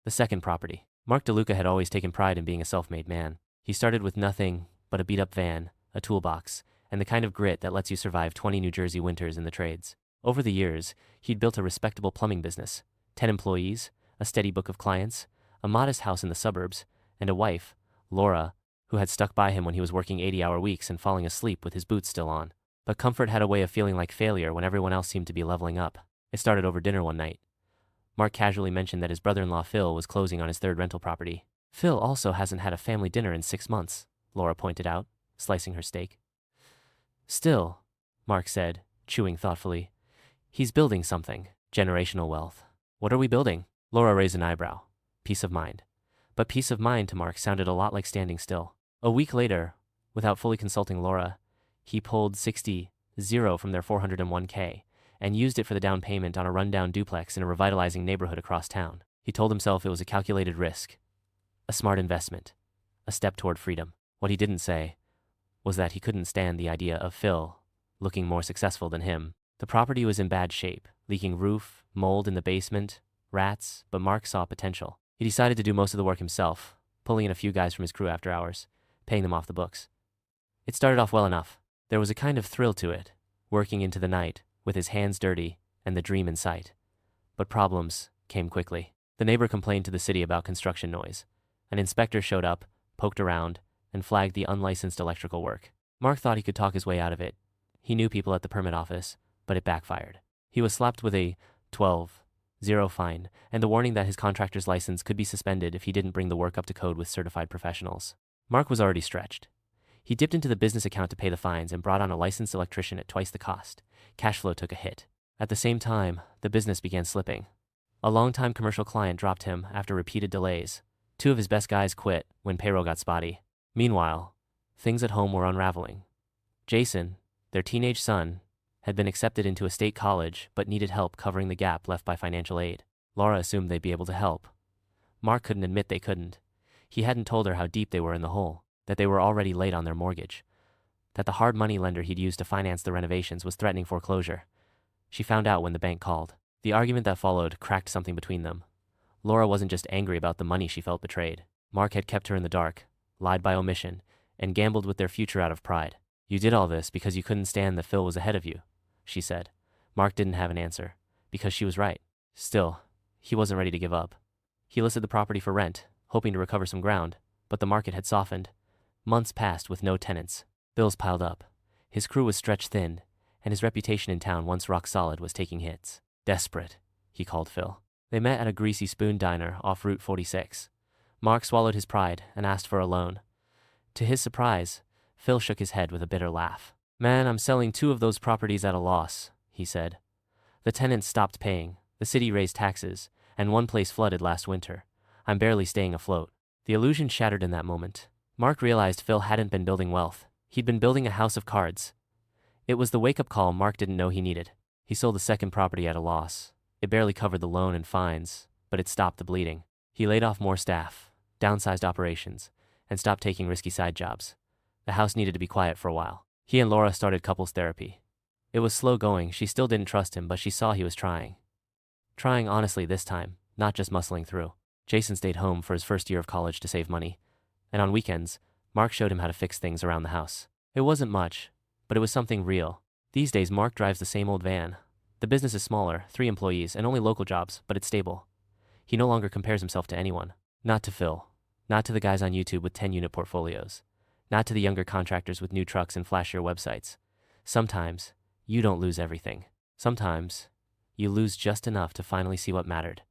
The second property. Mark DeLuca had always taken pride in being a self-made man. He started with nothing but a beat-up van, a toolbox, and the kind of grit that lets you survive 20 New Jersey winters in the trades. Over the years, he'd built a respectable plumbing business, 10 employees, a steady book of clients, a modest house in the suburbs, and a wife, Laura, who had stuck by him when he was working 80-hour weeks and falling asleep with his boots still on. But comfort had a way of feeling like failure when everyone else seemed to be leveling up. It started over dinner one night. Mark casually mentioned that his brother-in-law Phil was closing on his third rental property. Phil also hasn't had a family dinner in 6 months, Laura pointed out, slicing her steak. Still, Mark said, chewing thoughtfully, he's building something. Generational wealth. What are we building? Laura raised an eyebrow. Peace of mind. But peace of mind to Mark sounded a lot like standing still. A week later, without fully consulting Laura, he pulled 60 from their 401k and used it for the down payment on a rundown duplex in a revitalizing neighborhood across town. He told himself it was a calculated risk, a smart investment, a step toward freedom. What he didn't say was that he couldn't stand the idea of Phil looking more successful than him. The property was in bad shape, leaking roof, mold in the basement, rats, but Mark saw potential. He decided to do most of the work himself, pulling in a few guys from his crew after hours, paying them off the books. It started off well enough. There was a kind of thrill to it, working into the night, with his hands dirty and the dream in sight. But problems came quickly. The neighbor complained to the city about construction noise. An inspector showed up, poked around, and flagged the unlicensed electrical work. Mark thought he could talk his way out of it. He knew people at the permit office, but it backfired. He was slapped with a 12-0 fine and the warning that his contractor's license could be suspended if he didn't bring the work up to code with certified professionals. Mark was already stretched. He dipped into the business account to pay the fines and brought on a licensed electrician at twice the cost. Cash flow took a hit. At the same time, the business began slipping. A longtime commercial client dropped him after repeated delays. 2 of his best guys quit when payroll got spotty. Meanwhile, things at home were unraveling. Jason, their teenage son, had been accepted into a state college but needed help covering the gap left by financial aid. Laura assumed they'd be able to help. Mark couldn't admit they couldn't. He hadn't told her how deep they were in the hole, that they were already late on their mortgage, that the hard money lender he'd used to finance the renovations was threatening foreclosure. She found out when the bank called. The argument that followed cracked something between them. Laura wasn't just angry about the money she felt betrayed. Mark had kept her in the dark, lied by omission, and gambled with their future out of pride. You did all this because you couldn't stand that Phil was ahead of you, she said. Mark didn't have an answer, because she was right. Still, he wasn't ready to give up. He listed the property for rent, hoping to recover some ground, but the market had softened. Months passed with no tenants. Bills piled up. His crew was stretched thin, and his reputation in town, once rock solid, was taking hits. Desperate, he called Phil. They met at a Greasy Spoon diner off Route 46. Mark swallowed his pride and asked for a loan. To his surprise, Phil shook his head with a bitter laugh. Man, I'm selling 2 of those properties at a loss, he said. The tenants stopped paying, the city raised taxes, and one place flooded last winter. I'm barely staying afloat. The illusion shattered in that moment. Mark realized Phil hadn't been building wealth. He'd been building a house of cards. It was the wake-up call Mark didn't know he needed. He sold the second property at a loss. It barely covered the loan and fines, but it stopped the bleeding. He laid off more staff, downsized operations, and stopped taking risky side jobs. The house needed to be quiet for a while. He and Laura started couples therapy. It was slow going. She still didn't trust him, but she saw he was trying. Trying honestly this time, not just muscling through. Jason stayed home for his first year of college to save money, and on weekends, Mark showed him how to fix things around the house. It wasn't much, but it was something real. These days, Mark drives the same old van. The business is smaller, 3 employees, and only local jobs, but it's stable. He no longer compares himself to anyone. Not to Phil. Not to the guys on YouTube with 10-unit portfolios. Not to the younger contractors with new trucks and flashier websites. Sometimes, you don't lose everything. Sometimes, you lose just enough to finally see what mattered.